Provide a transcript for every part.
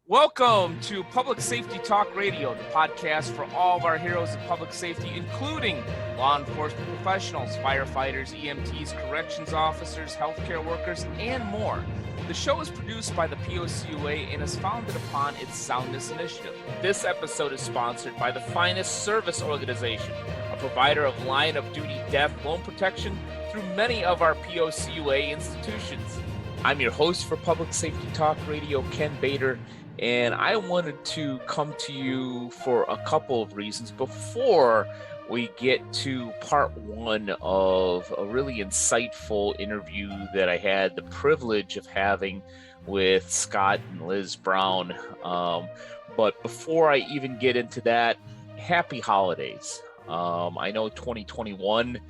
Welcome to Public Safety Talk Radio, the podcast for all of our heroes of public safety, including law enforcement professionals, firefighters, EMTs, corrections officers, healthcare workers, and more. The show is produced by the POCUA and is founded upon its Soundness Initiative. This episode is sponsored by the Finest Service Organization, a provider of line of duty death loan protection through many of our POCUA institutions. I'm your host for Public Safety Talk Radio, Ken Bader, and I wanted to come to you for a couple of reasons before we get to part one of a really insightful interview that I had the privilege of having with Scott and Liz Brown. But before I even get into that, happy holidays. I know 2021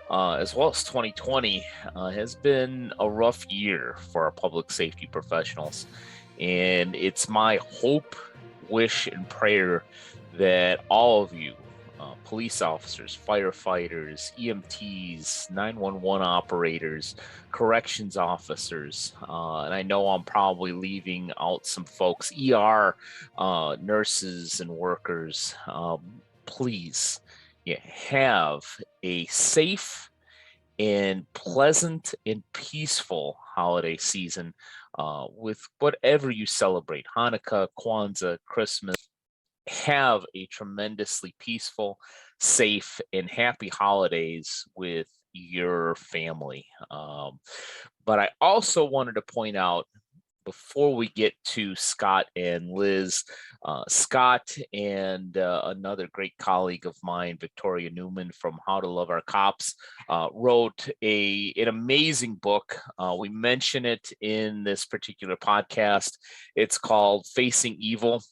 as well as 2020 has been a rough year for our public safety professionals. And it's my hope, wish, and prayer that all of you, police officers, firefighters, EMTs, 911 operators, corrections officers, and I know I'm probably leaving out some folks, ER nurses and workers, please have a safe and pleasant and peaceful holiday season with whatever you celebrate, Hanukkah, Kwanzaa, Christmas. Have a tremendously peaceful, safe, and happy holidays with your family. But I also wanted to point out, before we get to Scott and Liz, Scott and another great colleague of mine, Victoria Newman from How to Love Our Cops, wrote an amazing book. We mention it in this particular podcast. It's called Facing Evil.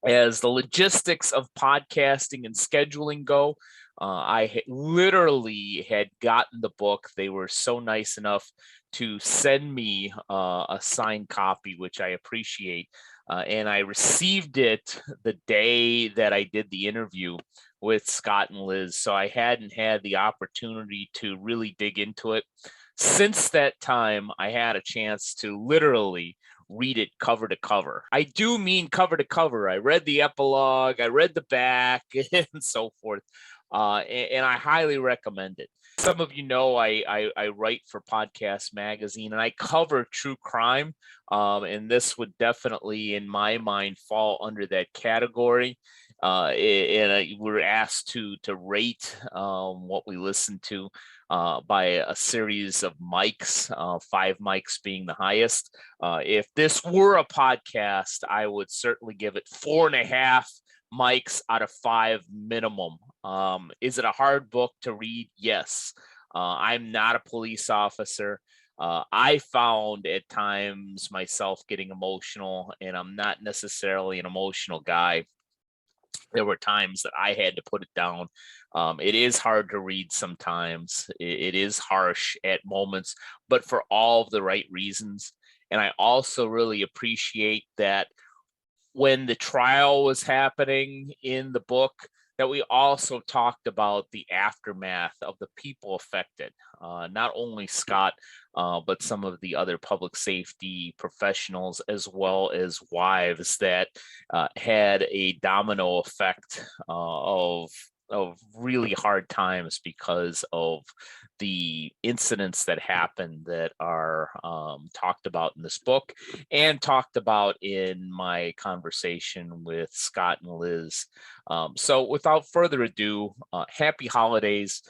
As the logistics of podcasting and scheduling go, I literally had gotten the book. They were so nice enough to send me a signed copy, which I appreciate. And I received it the day that I did the interview with Scott and Liz. So I hadn't had the opportunity to really dig into it. Since that time, I had a chance to literally read it cover to cover. I do mean cover to cover. I read the epilogue, I read the back, and so forth. And I highly recommend it. Some of you know I write for Podcast Magazine, and I cover true crime. And this would definitely, in my mind, fall under that category. We're asked to rate what we listen to by a series of mics, 5 mics being the highest. If this were a podcast, I would certainly give it 4.5 mics out of 5 minimum. Is it a hard book to read? Yes. I'm not a police officer. I found at times myself getting emotional, and I'm not necessarily an emotional guy. There were times that I had to put it down. It is hard to read sometimes. It is harsh at moments, but for all of the right reasons. And I also really appreciate that when the trial was happening in the book, that we also talked about the aftermath of the people affected, not only Scott, but some of the other public safety professionals, as well as wives that had a domino effect of really hard times because of the incidents that happened that are talked about in this book and talked about in my conversation with Scott and Liz. So without further ado, happy holidays.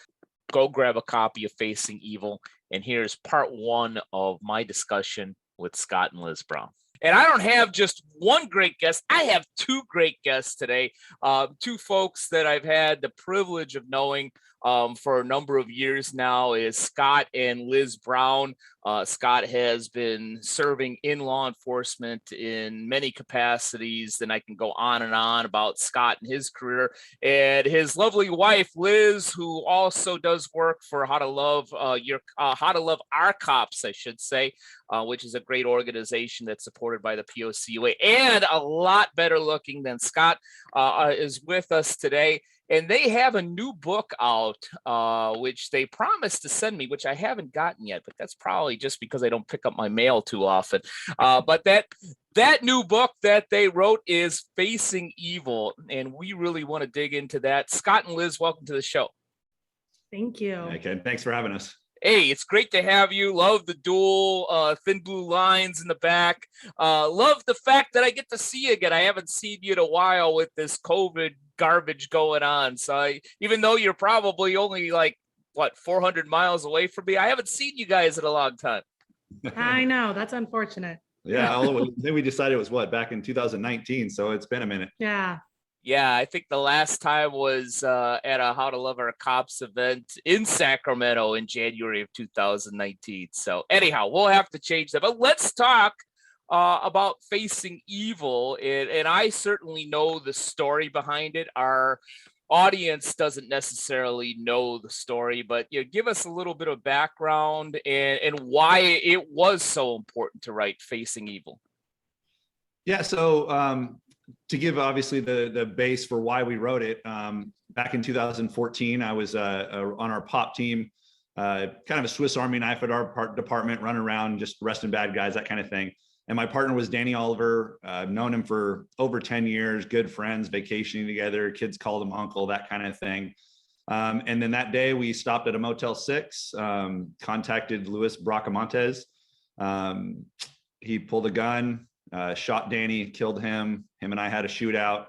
Go grab a copy of Facing Evil. And here's part one of my discussion with Scott and Liz Brown. And I don't have just one great guest. I have 2 great guests today, 2 folks that I've had the privilege of knowing for a number of years now is Scott and Liz Brown. Scott has been serving in law enforcement in many capacities, and I can go on and on about Scott and his career. And his lovely wife, Liz, who also does work for How to Love Our Cops, I should say, which is a great organization that's supported by the POCUA, and a lot better looking than Scott, is with us today. and they have a new book out, which they promised to send me, which I haven't gotten yet, but that's probably just because I don't pick up my mail too often. But that new book that they wrote is Facing Evil, and we really want to dig into that. Scott and Liz, welcome to the show. Thank you. Okay, thanks for having us. Hey, it's great to have you. Love the dual thin blue lines in the back. Love the fact that I get to see you again. I haven't seen you in a while with this COVID garbage going on. So even though you're probably only 400 miles away from me, I haven't seen you guys in a long time. I know, that's unfortunate. Yeah, I think we decided it was back in 2019, so it's been a minute. Yeah, I think the last time was at a How to Love Our Cops event in Sacramento in January of 2019. So anyhow, we'll have to change that. But let's talk about Facing Evil. And I certainly know the story behind it. Our audience doesn't necessarily know the story, but give us a little bit of background and why it was so important to write Facing Evil. Yeah, so to give obviously the base for why we wrote it, back in 2014, I was on our POP team, kind of a Swiss Army knife at our department, running around just arresting bad guys, that kind of thing. And my partner was Danny Oliver. I've known him for over 10 years, good friends, vacationing together, kids called him uncle, that kind of thing. And then that day we stopped at a Motel 6, contacted Luis Bracamontes. He pulled a gun, shot Danny, killed him. Him and I had a shootout.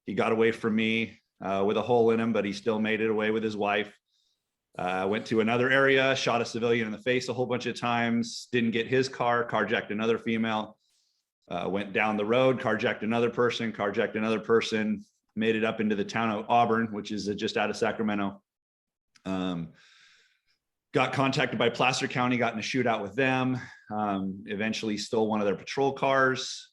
He got away from me with a hole in him, but he still made it away with his wife. Went to another area, shot a civilian in the face a whole bunch of times, didn't get his car, carjacked another female, went down the road, carjacked another person, made it up into the town of Auburn, which is just out of Sacramento. Got contacted by Placer County, got in a shootout with them, eventually stole one of their patrol cars,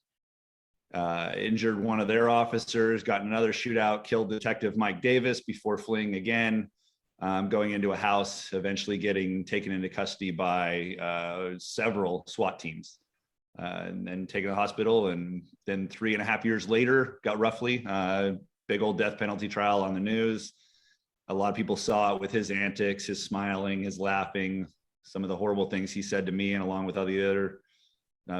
injured one of their officers, got in another shootout, killed Detective Mike Davis before fleeing again, going into a house, eventually getting taken into custody by several SWAT teams, and then taken to the hospital. And then 3.5 years later, got roughly big old death penalty trial on the news. A lot of people saw it with his antics, his smiling, his laughing, some of the horrible things he said to me, and along with all the other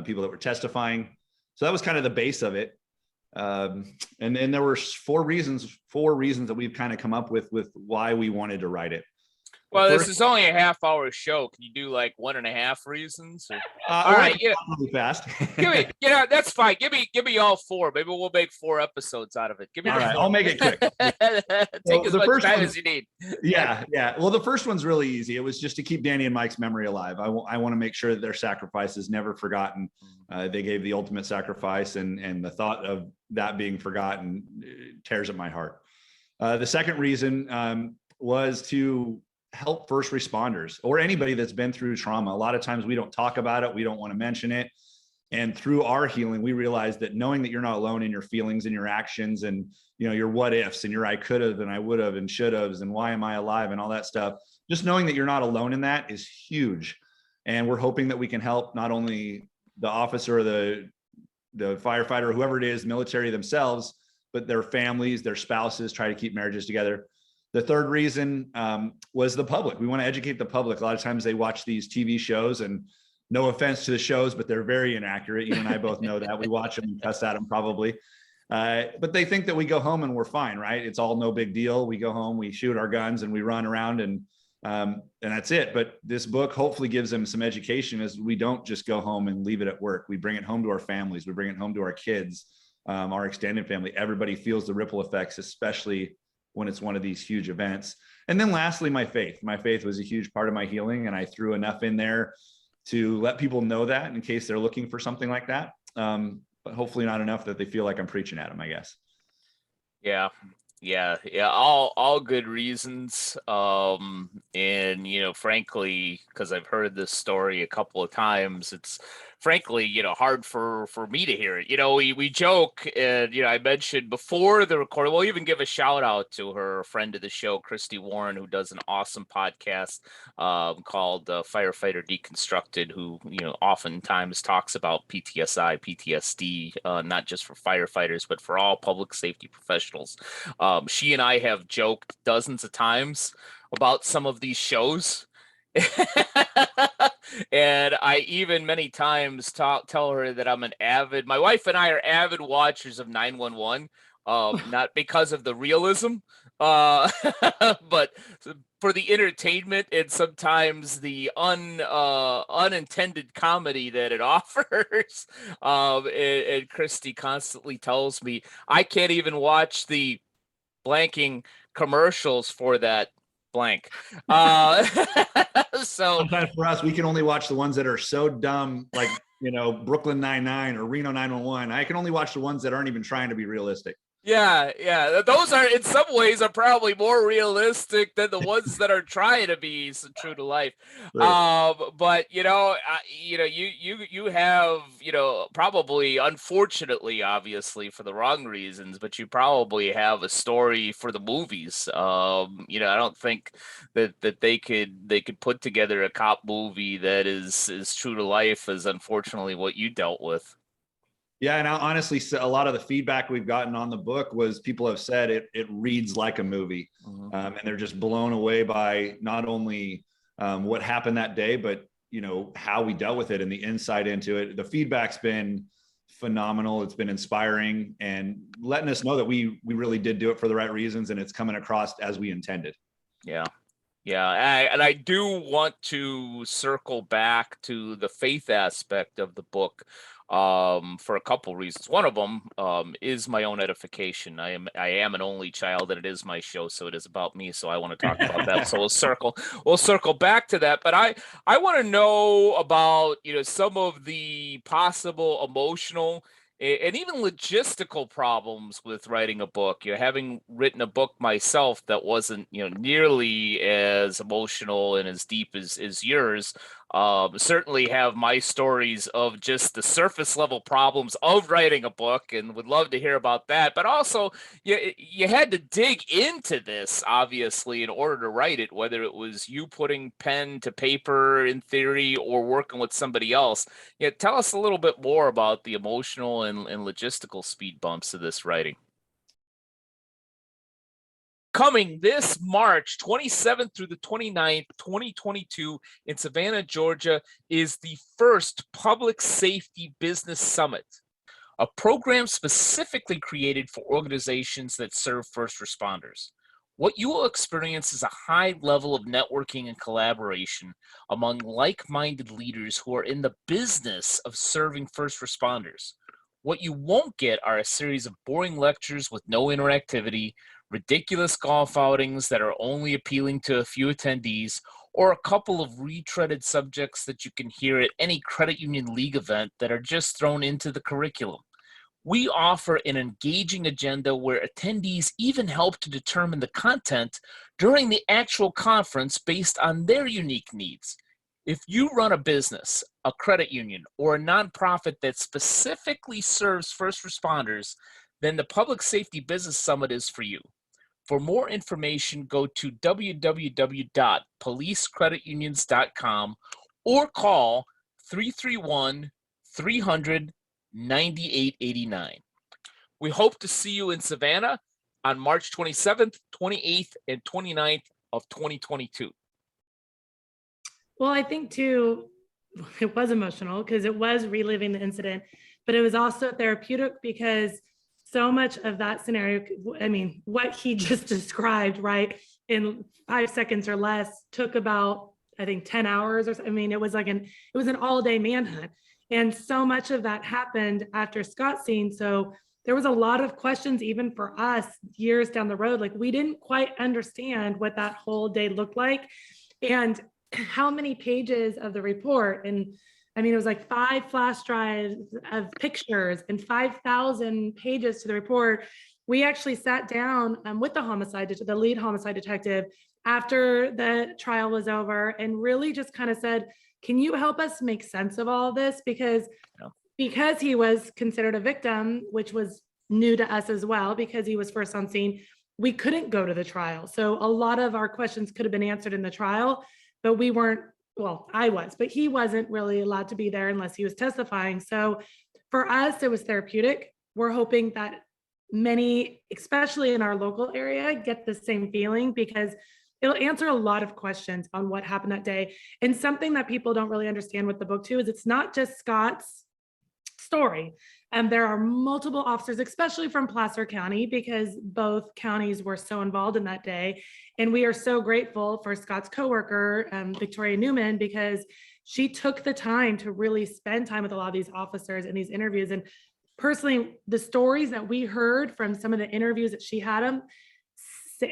people that were testifying. So that was kind of the base of it. And then there were four reasons that we've kind of come up with why we wanted to write it. Well, this is only a half-hour show. Can you do 1.5 reasons? All right, really fast. Give me, that's fine. Give me all four. Maybe we'll make 4 episodes out of it. Give me. All right, four. I'll make it quick. Take as much time as you need. Yeah. Well, the first one's really easy. It was just to keep Danny and Mike's memory alive. I want to make sure that their sacrifice is never forgotten. They gave the ultimate sacrifice, and the thought of that being forgotten tears at my heart. The second reason was to help first responders or anybody that's been through trauma. A lot of times we don't talk about it. We don't want to mention it. And through our healing, we realized that knowing that you're not alone in your feelings and your actions and, your what ifs and your I could have and I would have and should haves and why am I alive and all that stuff, just knowing that you're not alone in that is huge. And we're hoping that we can help not only the officer or the firefighter, whoever it is, military themselves, but their families, their spouses, try to keep marriages together. The third reason was the public. We want to educate the public. A lot of times they watch these TV shows, and no offense to the shows, but they're very inaccurate. You and I both know that. We watch them and cuss at them probably. But they think that we go home and we're fine, right? It's all no big deal. We go home, we shoot our guns, and we run around, and that's it. But this book hopefully gives them some education, as we don't just go home and leave it at work. We bring it home to our families. We bring it home to our kids, our extended family. Everybody feels the ripple effects, especially when it's one of these huge events. And then lastly, my faith. My faith was a huge part of my healing, and I threw enough in there to let people know that in case they're looking for something like that. But hopefully not enough that they feel like I'm preaching at them, I guess. Yeah. All good reasons. And, frankly, because I've heard this story a couple of times, it's frankly, hard for me to hear it. We joke, and I mentioned before the recording. We'll even give a shout out to her friend of the show, Christy Warren, who does an awesome podcast called Firefighter Deconstructed, who oftentimes talks about PTSI, PTSD, not just for firefighters but for all public safety professionals. She and I have joked dozens of times about some of these shows. And I even many times tell her that my wife and I are avid watchers of 911, not because of the realism, but for the entertainment and sometimes the unintended comedy that it offers. And Christy constantly tells me I can't even watch the blanking commercials for that blank. So sometimes for us, we can only watch the ones that are so dumb, like Brooklyn Nine-Nine or Reno 911. I can only watch the ones that aren't even trying to be realistic. Yeah. Those are, in some ways, are probably more realistic than the ones that are trying to be true to life. Right. But you have probably, unfortunately, obviously for the wrong reasons, but you probably have a story for the movies. I don't think that they could put together a cop movie that is true to life as unfortunately what you dealt with. Yeah, and honestly, a lot of the feedback we've gotten on the book was people have said it reads like a movie, and they're just blown away by not only what happened that day, but how we dealt with it and the insight into it. The feedback's been phenomenal. It's been inspiring and letting us know that we really did do it for the right reasons, and it's coming across as we intended. Yeah. And I do want to circle back to the faith aspect of the book for a couple reasons. One of them is my own edification. I am an only child, and it is my show, so it is about me. So I want to talk about that. So we'll circle back to that. But I want to know about some of the possible emotional and even logistical problems with writing a book. Having written a book myself that wasn't nearly as emotional and as deep as yours, certainly have my stories of just the surface level problems of writing a book, and would love to hear about that. But also, you had to dig into this, obviously, in order to write it, whether it was you putting pen to paper in theory or working with somebody else. Tell us a little bit more about the emotional and logistical speed bumps of this writing. Coming this March 27th through the 29th, 2022 in Savannah, Georgia, is the first Public Safety Business Summit, a program specifically created for organizations that serve first responders. What you will experience is a high level of networking and collaboration among like-minded leaders who are in the business of serving first responders. What you won't get are a series of boring lectures with no interactivity, ridiculous golf outings that are only appealing to a few attendees, or a couple of retreaded subjects that you can hear at any credit union league event that are just thrown into the curriculum. We offer an engaging agenda where attendees even help to determine the content during the actual conference based on their unique needs. If you run a business, a credit union, or a nonprofit that specifically serves first responders, then the Public Safety Business Summit is for you. For more information, go to www.policecreditunions.com or call 331-300-9889. We hope to see you in Savannah on March 27th, 28th, and 29th of 2022. Well, I think too, it was emotional because it was reliving the incident, but it was also therapeutic because so much of that scenario, I mean, what he just described, right, in 5 seconds or less took about, I think, 10 hours or so. I mean, it was an all-day manhunt. And so much of that happened after Scott's scene. So there was a lot of questions, even for us years down the road. Like, we didn't quite understand what that whole day looked like and how many pages of the report. And I mean, it was like 5 flash drives of pictures and 5,000 pages to the report. We actually sat down with the lead homicide detective after the trial was over and really just kind of said, can you help us make sense of all of this? Because he was considered a victim, which was new to us as well, because he was first on scene, we couldn't go to the trial. So a lot of our questions could have been answered in the trial, but we weren't, well, I was, but he wasn't really allowed to be there unless he was testifying. So for us, it was therapeutic. We're hoping that many, especially in our local area, get the same feeling, because it'll answer a lot of questions on what happened that day. And something that people don't really understand with the book too, is it's not just Scott's story. And there are multiple officers, especially from Placer County, because both counties were so involved in that day. And we are so grateful for Scott's coworker, Victoria Newman, because she took the time to really spend time with a lot of these officers in these interviews. And personally, the stories that we heard from some of the interviews that she had them,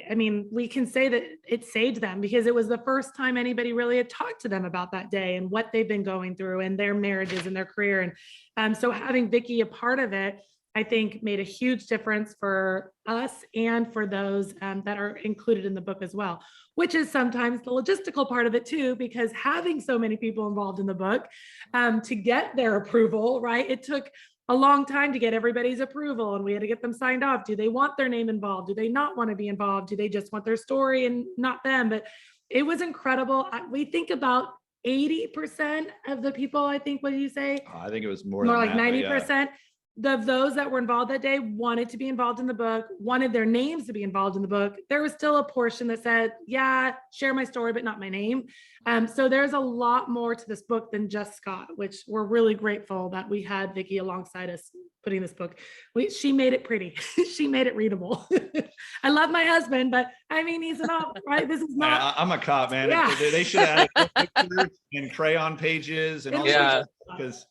I mean, we can say that it saved them, because it was the first time anybody really had talked to them about that day and what they've been going through and their marriages and their career. And so having Vicki a part of it, I think made a huge difference for us and for those that are included in the book as well, which is sometimes the logistical part of it too, because having so many people involved in the book to get their approval, right? It took a long time to get everybody's approval, and we had to get them signed off. Do they want their name involved? Do they not want to be involved? Do they just want their story and not them? But it was incredible. We think about 80% of the people, I think, what do you say? I think it was more like that, 90% of those that were involved that day wanted to be involved in the book, wanted their names to be involved in the book. There was still a portion that said, yeah, share my story, but not my name. So there's a lot more to this book than just Scott, which we're really grateful that we had Vicki alongside us putting this book. She made it pretty. She made it readable. I love my husband, but I mean, he's an op, right? This is not. I'm a cop, man. Yeah. They should have added pictures and crayon pages and all Yeah. because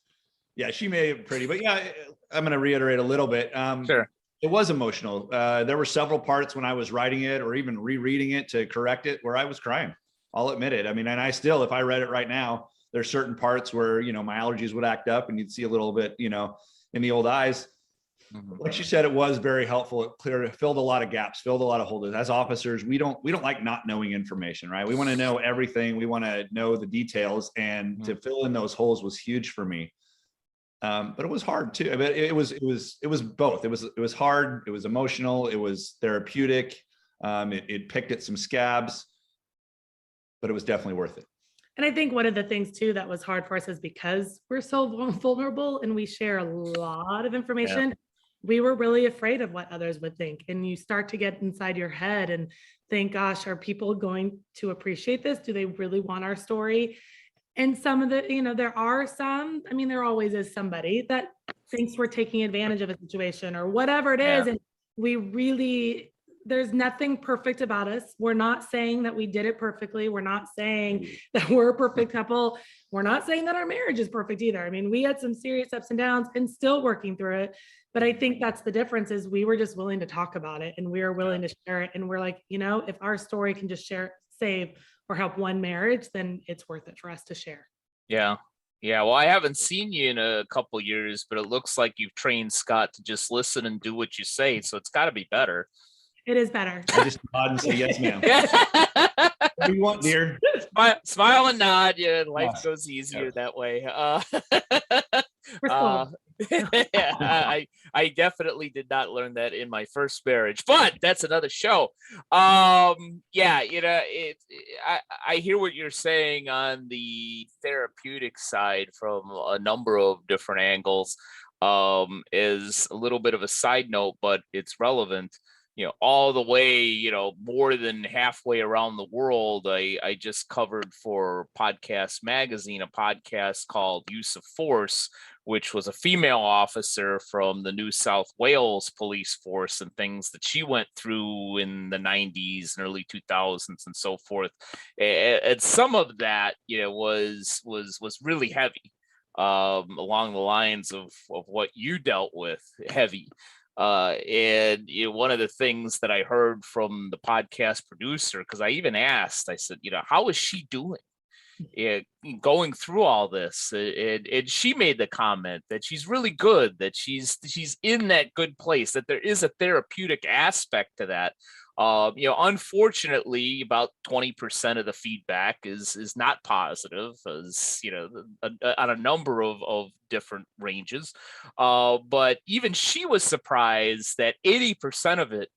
yeah, she made it pretty. But yeah, I'm going to reiterate a little bit. Sure. It was emotional. There were several parts when I was writing it or even rereading it to correct it where I was crying. I'll admit it. I mean, and I still, if I read it right now, there's certain parts where, you know, my allergies would act up and you'd see a little bit, you know, in the old eyes. Like you said, it was very helpful. It filled a lot of gaps, filled a lot of holes. As officers, we don't like not knowing information, right? We want to know everything. We want to know the details, and to fill in those holes was huge for me. But it was hard too. I mean, it was both. It was hard. It was emotional. It was therapeutic. It picked at some scabs, but it was definitely worth it. And I think one of the things too that was hard for us is because we're so vulnerable and we share a lot of information. Yeah. We were really afraid of what others would think. And you start to get inside your head and think, gosh, are people going to appreciate this? Do they really want our story? And some of the, you know, there are some, I mean, there always is somebody that thinks we're taking advantage of a situation or whatever it is. And we really, there's nothing perfect about us. We're not saying that we did it perfectly. We're not saying that we're a perfect couple. We're not saying that our marriage is perfect either. I mean, we had some serious ups and downs and still working through it. But I think that's the difference, is we were just willing to talk about it and we were willing to share it. And we're like, you know, if our story can just save or help one marriage, then it's worth it for us to share. Yeah. Yeah. Well, I haven't seen you in a couple years, but it looks like you've trained Scott to just listen and do what you say. So it's got to be better. It is better. I just nod and say, yes, ma'am. What do you want, dear? Smile and nod. Yeah, life goes easier that way. I definitely did not learn that in my first marriage, but that's another show. Yeah, you know, I hear what you're saying on the therapeutic side from a number of different angles. Is a little bit of a side note, but it's relevant. You know, all the way, you know, more than halfway around the world, I just covered for Podcast Magazine a podcast called Use of Force, which was a female officer from the New South Wales police force and things that she went through in the 90s and early 2000s and so forth. And some of that, you know, was really heavy, along the lines of what you dealt with, heavy. And you know, one of the things that I heard from the podcast producer, because I even asked, I said, you know, how is she doing going through all this? And she made the comment that she's really good, that she's in that good place, that there is a therapeutic aspect to that. Unfortunately, about 20% of the feedback is not positive, as on a number of different ranges. But even she was surprised that 80% of it,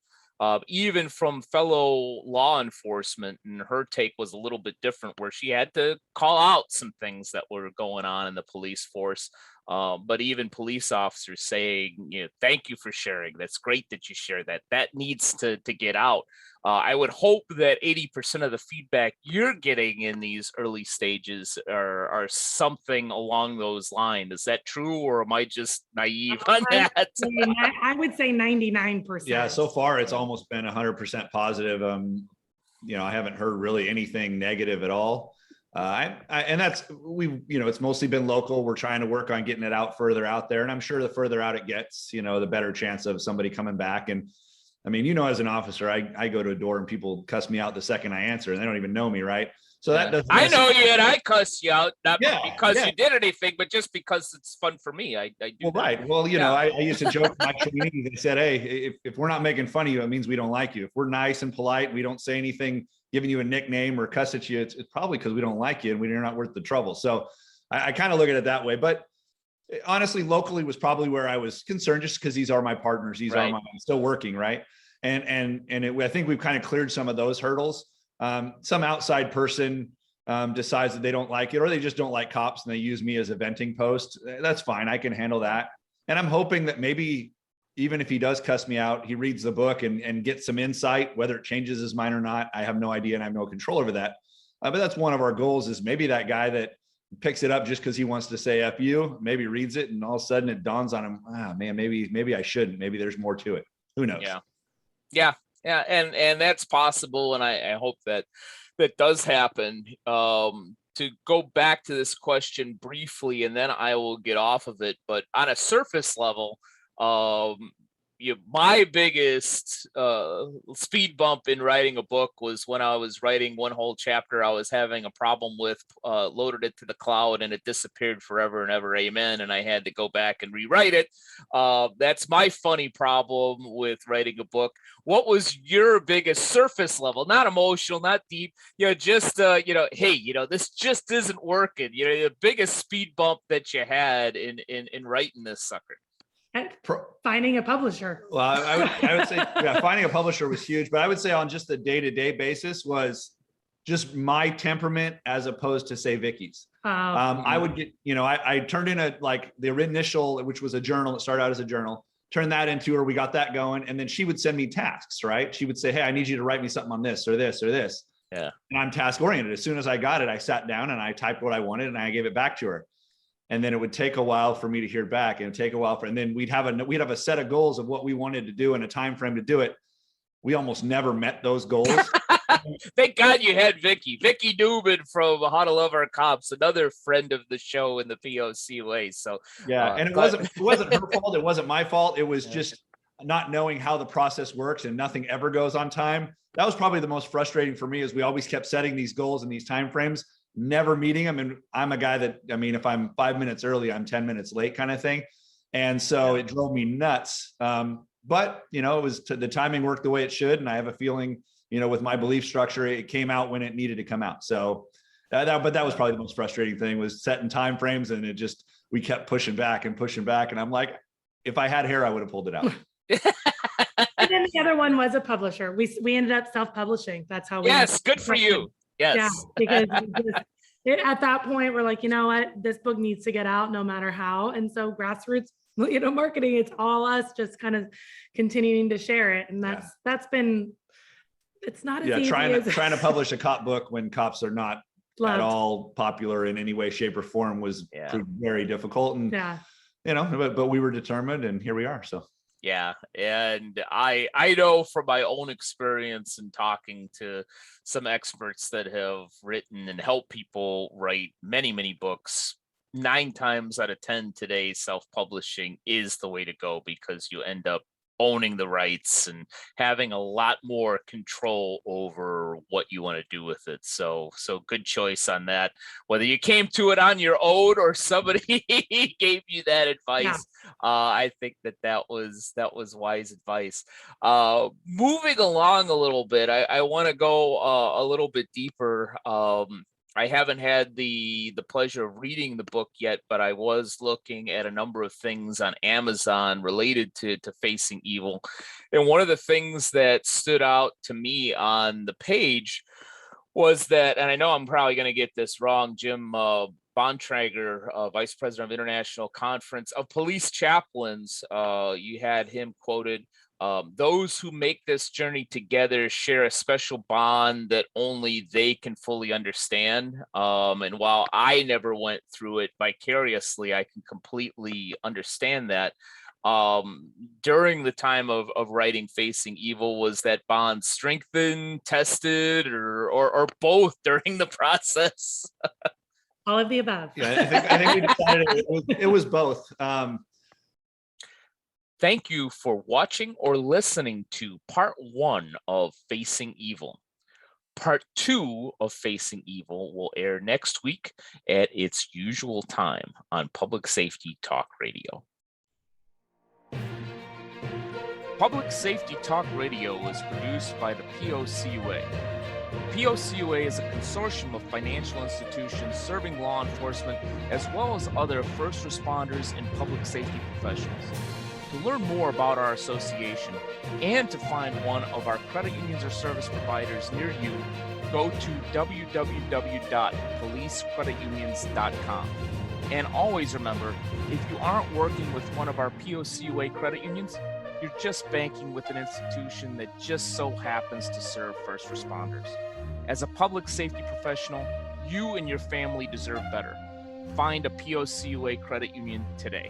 even from fellow law enforcement, and her take was a little bit different, where she had to call out some things that were going on in the police force. But even police officers saying, thank you for sharing. That's great that you share that. That needs to get out. I would hope that 80% of the feedback you're getting in these early stages are something along those lines. Is that true, or am I just naive on that? I would say 99%. Yeah, so far it's almost been 100% positive. I haven't heard really anything negative at all. And that's it's mostly been local. We're trying to work on getting it out further out there, and I'm sure the further out it gets, the better chance of somebody coming back. And I mean, as an officer, I go to a door and people cuss me out the second I answer, and they don't even know me, right? So that doesn't. I know you, and I cuss you out not because you did anything, but just because it's fun for me. I do. Well, that. Right. Well, I used to joke with my trainees. They said, "Hey, if we're not making fun of you, it means we don't like you. If we're nice and polite, we don't say anything, giving you a nickname or cuss at you, it's probably because we don't like you and we're not worth the trouble." So I kind of look at it that way. But honestly, locally was probably where I was concerned, just because these are my partners. These are I'm still working, right? I think we've kind of cleared some of those hurdles. Some outside person decides that they don't like it, or they just don't like cops and they use me as a venting post. That's fine. I can handle that. And I'm hoping that maybe even if he does cuss me out, he reads the book and gets some insight, whether it changes his mind or not. I have no idea, and I have no control over that. But that's one of our goals, is maybe that guy that picks it up just because he wants to say F you, maybe reads it and all of a sudden it dawns on him, man, maybe I shouldn't. Maybe there's more to it. Who knows? Yeah. And that's possible. And I hope that does happen. To go back to this question briefly, and then I will get off of it. But on a surface level, my biggest speed bump in writing a book was when I was writing one whole chapter I was having a problem with, loaded it to the cloud, and it disappeared forever and ever, amen, and I had to go back and rewrite it. That's my funny problem with writing a book. What was your biggest surface level, not emotional, not deep, just hey, this just isn't working, the biggest speed bump that you had in writing this sucker? Finding a publisher. Well, I would say, finding a publisher was huge, but I would say on just the day-to-day basis was just my temperament as opposed to, say, Vicky's. I would get, I turned in the initial, which was a journal. It started out as a journal, turned that into her. We got that going. And then she would send me tasks, right? She would say, hey, I need you to write me something on this or this or this. Yeah. And I'm task oriented. As soon as I got it, I sat down and I typed what I wanted and I gave it back to her. And then it would take a while for me to hear back, and take a while and then we'd have a set of goals of what we wanted to do and a time frame to do it. We almost never met those goals. Thank God you had Vicky Newman from How to Love Our Cops, another friend of the show in the POC way. So and it wasn't her fault. It wasn't my fault. It was just not knowing how the process works, and nothing ever goes on time. That was probably the most frustrating for me, is we always kept setting these goals and these time frames, never meeting them. And I'm a guy that, if I'm 5 minutes early, I'm 10 minutes late kind of thing. And so it drove me nuts. But, it was the timing worked the way it should. And I have a feeling, with my belief structure, it came out when it needed to come out. So that was probably the most frustrating thing, was setting time frames. And we kept pushing back. And I'm like, if I had hair, I would have pulled it out. And then the other one was a publisher. We ended up self-publishing. That's how we. Yes. Good for you. Yes. Yeah, because at that point we're like, what, this book needs to get out no matter how. And so grassroots, marketing, it's all us just kind of continuing to share it. And that's been, it's not as easy trying to publish a cop book when cops are not loved at all popular in any way, shape, or form was very difficult. And but we were determined, and here we are. So yeah. And I know from my own experience in talking to some experts that have written and helped people write many, many books, 9 times out of 10 today, self-publishing is the way to go, because you end up owning the rights and having a lot more control over what you want to do with it. So good choice on that. Whether you came to it on your own or somebody gave you that advice, I think that was wise advice. Moving along a little bit, I want to go a little bit deeper. I haven't had the pleasure of reading the book yet, but I was looking at a number of things on Amazon related to facing evil. And one of the things that stood out to me on the page was that, and I know I'm probably going to get this wrong, Jim Bontrager, Vice President of International Conference of Police Chaplains, you had him quoted, those who make this journey together share a special bond that only they can fully understand. And while I never went through it vicariously, I can completely understand that. During the time of writing Facing Evil, was that bond strengthened, tested, or both during the process? All of the above. Yeah, I think we decided it was both. Thank you for watching or listening to part 1 of Facing Evil. Part 2 of Facing Evil will air next week at its usual time on Public Safety Talk Radio. Public Safety Talk Radio is produced by the POCUA. POCUA is a consortium of financial institutions serving law enforcement as well as other first responders and public safety professionals. To learn more about our association and to find one of our credit unions or service providers near you, go to www.policecreditunions.com. And always remember, if you aren't working with one of our POCUA credit unions, you're just banking with an institution that just so happens to serve first responders. As a public safety professional, you and your family deserve better. Find a POCUA credit union today.